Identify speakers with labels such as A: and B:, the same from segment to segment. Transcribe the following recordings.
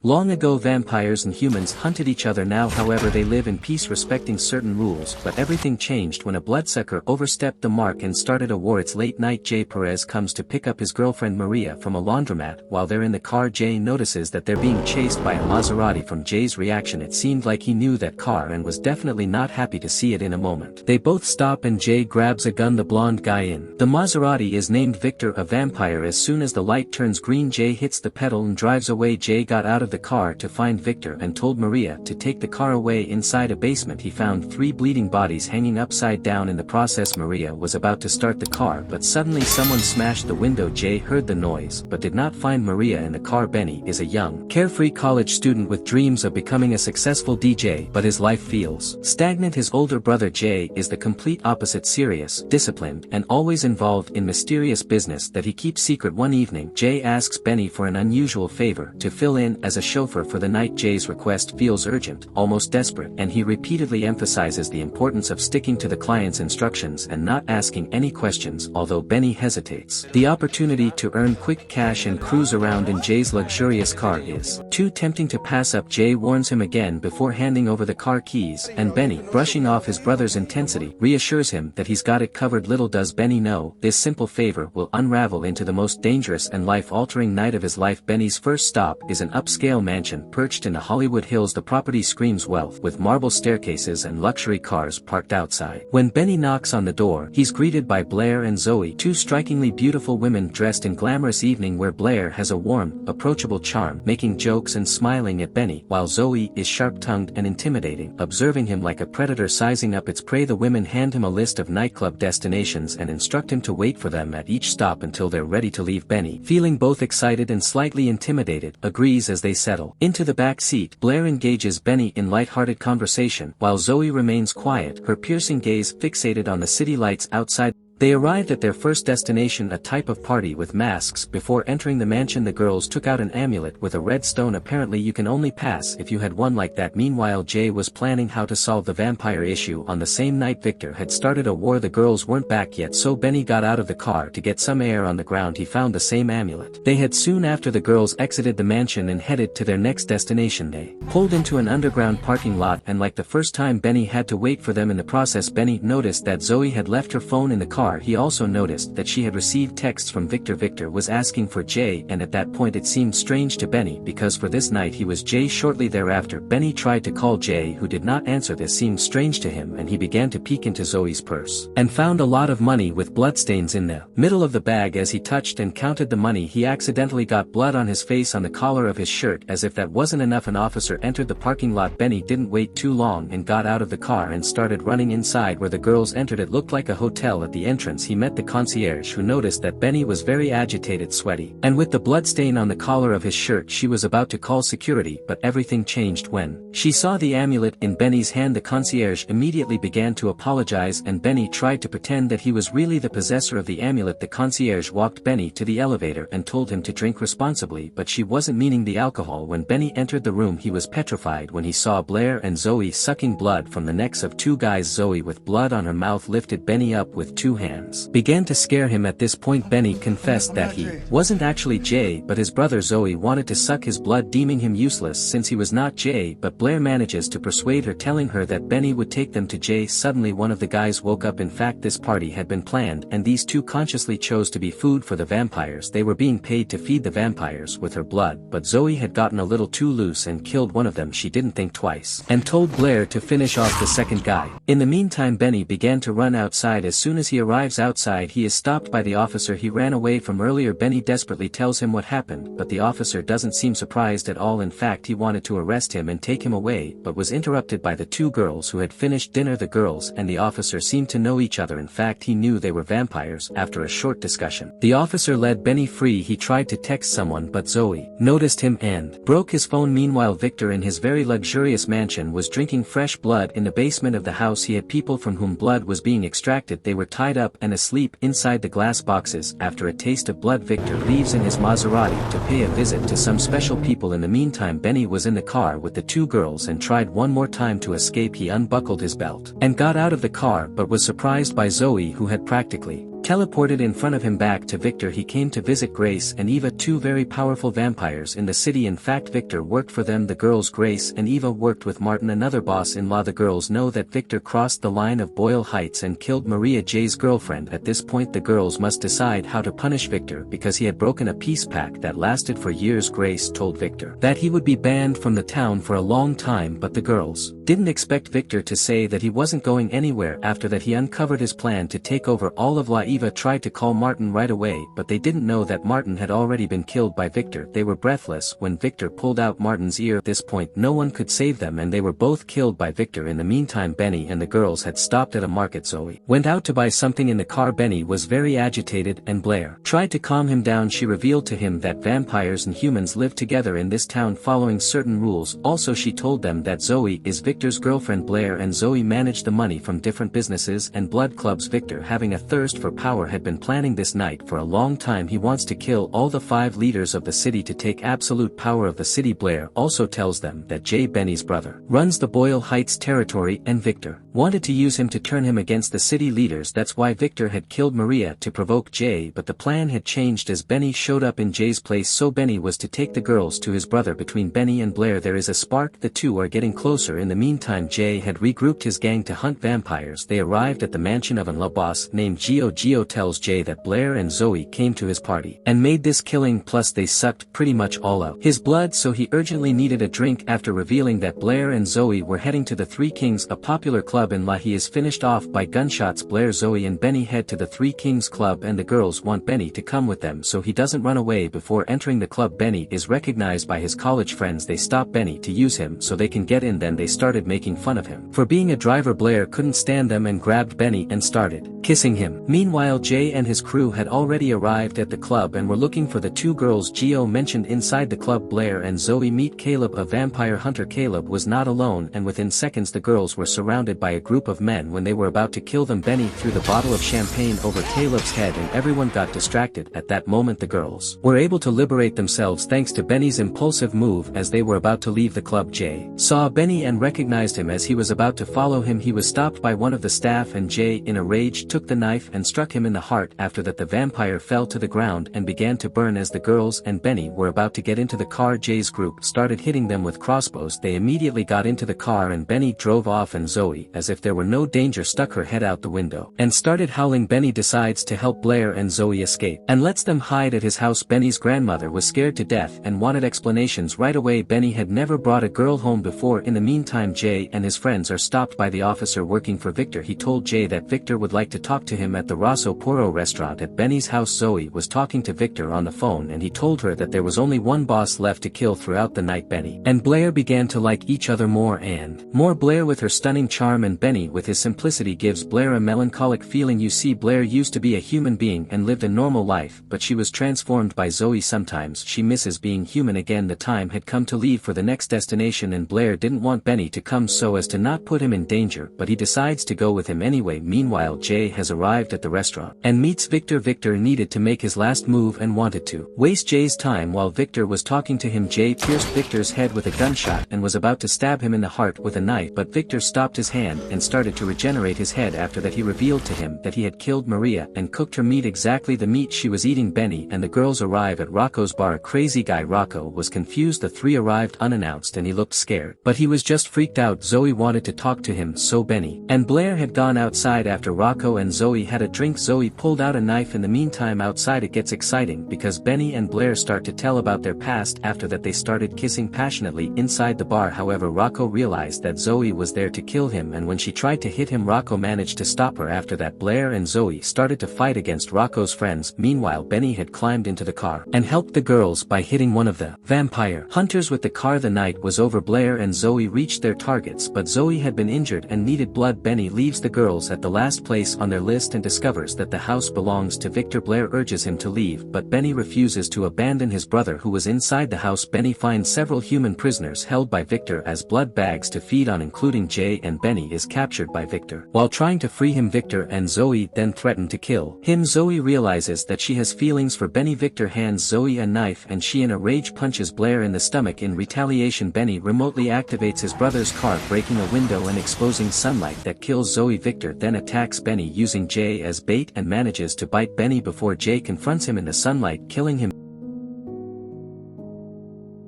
A: Long ago vampires and humans hunted each other. Now however they live in peace respecting certain rules, but everything changed when a bloodsucker overstepped the mark and started a war. It's late night. Jay Perez comes to pick up his girlfriend Maria from a laundromat. While they're in the car, Jay notices that they're being chased by a Maserati. From Jay's reaction it seemed like he knew that car and was definitely not happy to see it in a moment. They both stop and Jay grabs a gun. The blonde guy in the Maserati is named Victor, a vampire. As soon as the light turns green, Jay hits the pedal and drives away. Jay got out of the car to find Victor and told Maria to take the car away. Inside a basement he found 3 bleeding bodies hanging upside down. In the process Maria was about to start the car, but suddenly someone smashed the window. Jay heard the noise but did not find Maria in the car. Benny is a young, carefree college student with dreams of becoming a successful DJ, but his life feels stagnant. His older brother Jay is the complete opposite, serious, disciplined, and always involved in mysterious business that he keeps secret. One evening Jay asks Benny for an unusual favor, to fill in as a chauffeur for the night. Jay's request feels urgent, almost desperate, and he repeatedly emphasizes the importance of sticking to the client's instructions and not asking any questions. Although Benny hesitates, the opportunity to earn quick cash and cruise around in Jay's luxurious car is too tempting to pass up. Jay warns him again before handing over the car keys, and Benny, brushing off his brother's intensity, reassures him that he's got it covered. Little does Benny know, this simple favor will unravel into the most dangerous and life-altering night of his life. Benny's first stop is an upscale mansion perched in the Hollywood Hills. The property screams wealth, with marble staircases and luxury cars parked outside. When Benny knocks on the door, he's greeted by Blair and Zoe, 2 strikingly beautiful women dressed in glamorous evening wear. Blair has a warm, approachable charm, making jokes and smiling at Benny, while Zoe is sharp-tongued and intimidating, observing him like a predator sizing up its prey. The women hand him a list of nightclub destinations and instruct him to wait for them at each stop until they're ready to leave. Benny, feeling both excited and slightly intimidated, agrees. As they settle into the back seat, Blair engages Benny in light-hearted conversation, while Zoe remains quiet, her piercing gaze fixated on the city lights outside. They arrived at their first destination, a type of party with masks. Before entering the mansion the girls took out an amulet with a red stone. Apparently you can only pass if you had one like that. Meanwhile Jay was planning how to solve the vampire issue. On the same night Victor had started a war. The girls weren't back yet, so Benny got out of the car to get some air. On the ground he found the same amulet they had soon after the girls exited the mansion and headed to their next destination. They pulled into an underground parking lot, and like the first time Benny had to wait for them. In the process Benny noticed that Zoe had left her phone in the car. He also noticed that she had received texts from Victor. Victor was asking for Jay, and at that point it seemed strange to Benny because for this night he was Jay. Shortly thereafter Benny tried to call Jay, who did not answer. This seemed strange to him and he began to peek into Zoe's purse and found a lot of money with bloodstains in the middle of the bag. As he touched and counted the money he accidentally got blood on his face on the collar of his shirt. As if that wasn't enough, an officer entered the parking lot. Benny didn't wait too long and got out of the car and started running inside where the girls entered. It looked like a hotel. At the entrance he met the concierge, who noticed that Benny was very agitated, sweaty, and with the bloodstain on the collar of his shirt. She was about to call security, but everything changed when she saw the amulet in Benny's hand. The concierge immediately began to apologize and Benny tried to pretend that he was really the possessor of the amulet. The concierge walked Benny to the elevator and told him to drink responsibly, but she wasn't meaning the alcohol. When Benny entered the room he was petrified when he saw Blair and Zoe sucking blood from the necks of 2 guys. Zoe, with blood on her mouth, lifted Benny up with 2 hands, began to scare him. At this point Benny confessed that he wasn't actually Jay but his brother. Zoe wanted to suck his blood, deeming him useless since he was not Jay, but Blair manages to persuade her, telling her that Benny would take them to Jay. Suddenly one of the guys woke up. In fact this party had been planned and these 2 consciously chose to be food for the vampires. They were being paid to feed the vampires with her blood, but Zoe had gotten a little too loose and killed one of them. She didn't think twice and told Blair to finish off the second guy. In the meantime Benny began to run outside. As soon as he arrives outside he is stopped by the officer he ran away from earlier. Benny desperately tells him what happened, but the officer doesn't seem surprised at all. In fact he wanted to arrest him and take him away, but was interrupted by the 2 girls who had finished dinner. The girls and the officer seemed to know each other. In fact he knew they were vampires. After a short discussion the officer let Benny free. He tried to text someone but Zoe noticed him and broke his phone. Meanwhile Victor in his very luxurious mansion was drinking fresh blood. In the basement of the house he had people from whom blood was being extracted. They were tied up and asleep inside the glass boxes. After a taste of blood Victor leaves in his Maserati to pay a visit to some special people. In the meantime Benny was in the car with the 2 girls and tried one more time to escape. He unbuckled his belt and got out of the car but was surprised by Zoe, who had practically teleported in front of him back to Victor. He came to visit Grace and Eva, two very powerful vampires in the city. In fact, Victor worked for them. The girls Grace and Eva worked with Martin, another boss-in-law. The girls know that Victor crossed the line of Boyle Heights and killed Maria, Jay's girlfriend. At this point the girls must decide how to punish Victor because he had broken a peace pact that lasted for years. Grace told Victor that he would be banned from the town for a long time, but the girls didn't expect Victor to say that he wasn't going anywhere. After that he uncovered his plan to take over all of La. Eva tried to call Martin right away, but they didn't know that Martin had already been killed by Victor. They were breathless when Victor pulled out Martin's ear. At this point no one could save them and they were both killed by Victor. In the meantime, Benny and the girls had stopped at a market. Zoe went out to buy something in the car. Benny was very agitated and Blair tried to calm him down. She revealed to him that vampires and humans live together in this town following certain rules. Also she told them that Zoe is Victor's girlfriend. Blair and Zoe managed the money from different businesses and blood clubs. Victor, having a thirst for power, had been planning this night for a long time. He wants to kill all the 5 leaders of the city to take absolute power of the city. Blair also tells them that Jay, Benny's brother, runs the Boyle Heights territory and Victor wanted to use him to turn him against the city leaders. That's why Victor had killed Maria to provoke Jay, but the plan had changed as Benny showed up in Jay's place. So Benny was to take the girls to his brother. Between Benny and Blair there is a spark. The two are getting closer. In the meantime, Jay had regrouped his gang to hunt vampires. They arrived at the mansion of a boss named Gio. Gio tells Jay that Blair and Zoe came to his party and made this killing, plus they sucked pretty much all out his blood, so he urgently needed a drink. After revealing that Blair and Zoe were heading to the Three Kings, a popular club in La, he is finished off by gunshots. Blair, Zoe and Benny head to the Three Kings club and the girls want Benny to come with them so he doesn't run away. Before entering the club, Benny is recognized by his college friends. They stop Benny to use him so they can get in. Then they started making fun of him for being a driver. Blair couldn't stand them and grabbed Benny and started kissing him. Meanwhile, Jay and his crew had already arrived at the club and were looking for the 2 girls Gio mentioned. Inside the club, Blair and Zoe meet Caleb, a vampire hunter. Caleb was not alone and within seconds the girls were surrounded by a group of men. When they were about to kill them, Benny threw the bottle of champagne over Caleb's head and everyone got distracted. At that moment the girls were able to liberate themselves thanks to Benny's impulsive move. As they were about to leave the club, Jay saw Benny and recognized him. As he was about to follow him, he was stopped by one of the staff and Jay, in a rage, took the knife and struck him in the heart. After that the vampire fell to the ground and began to burn. As the girls and Benny were about to get into the car, Jay's group started hitting them with crossbows. They immediately got into the car and Benny drove off, and Zoe, as if there were no danger, stuck her head out the window and started howling. Benny decides to help Blair and Zoe escape and lets them hide at his house. Benny's grandmother was scared to death and wanted explanations right away. Benny had never brought a girl home before. In the meantime, Jay and his friends are stopped by the officer working for Victor. He told Jay that Victor would like to talk to him at the Rosso Poro restaurant at Benny's house. Zoe was talking to Victor on the phone and he told her that there was only one boss left to kill. Throughout the night, Benny and Blair began to like each other more and more. Blair with her stunning charm and Benny with his simplicity gives Blair a melancholic feeling. You see, Blair used to be a human being and lived a normal life, but she was transformed by Zoe. Sometimes she misses being human again. The time had come to leave for the next destination and Blair didn't want Benny to come so as to not put him in danger, but he decides to go with him anyway. Meanwhile, Jay has arrived at the restaurant and meets Victor. Victor needed to make his last move and wanted to waste Jay's time. While Victor was talking to him, Jay pierced Victor's head with a gunshot and was about to stab him in the heart with a knife, but Victor stopped his hand and started to regenerate his head. After that he revealed to him that he had killed Maria and cooked her meat, exactly the meat she was eating. Benny and the girls arrive at Rocco's bar. Crazy guy Rocco was confused. The 3 arrived unannounced and he looked scared, but he was just freaked out. Zoe wanted to talk to him, so Benny and Blair had gone outside after Rocco and Zoe had a drink. Zoe pulled out a knife. In the meantime, outside it gets exciting because Benny and Blair start to tell about their past. After that they started kissing passionately inside the bar. However, Rocco realized that Zoe was there to kill him, and when she tried to hit him, Rocco managed to stop her. After that, Blair and Zoe started to fight against Rocco's friends. Meanwhile, Benny had climbed into the car and helped the girls by hitting one of the vampire hunters with the car. The night was over. Blair and Zoe reached their targets, but Zoe had been injured and needed blood. Benny leaves the girls at the last place on their list and discovers that the house belongs to Victor. Blair urges him to leave, but Benny refuses to abandon his brother who was inside the house. Benny finds several human prisoners held by Victor as blood bags to feed on, including Jay, and Benny is captured by Victor. While trying to free him, Victor and Zoe then threaten to kill him. Zoe realizes that she has feelings for Benny. Victor hands Zoe a knife and she in a rage punches Blair in the stomach. In retaliation, Benny remotely activates his brother's brother's car, breaking a window and exposing sunlight that kills Zoe. Victor then attacks Benny using Jay as bait and manages to bite Benny before Jay confronts him in the sunlight, killing him.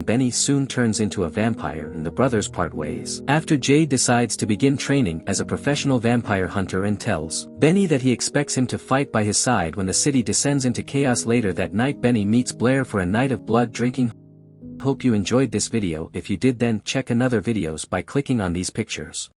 A: Benny soon turns into a vampire and the brothers part ways. After Jay decides to begin training as a professional vampire hunter and tells Benny that he expects him to fight by his side when the city descends into chaos. Later that night, Benny meets Blair for a night of blood drinking. Hope you enjoyed this video. If you did, then check another videos by clicking on these pictures.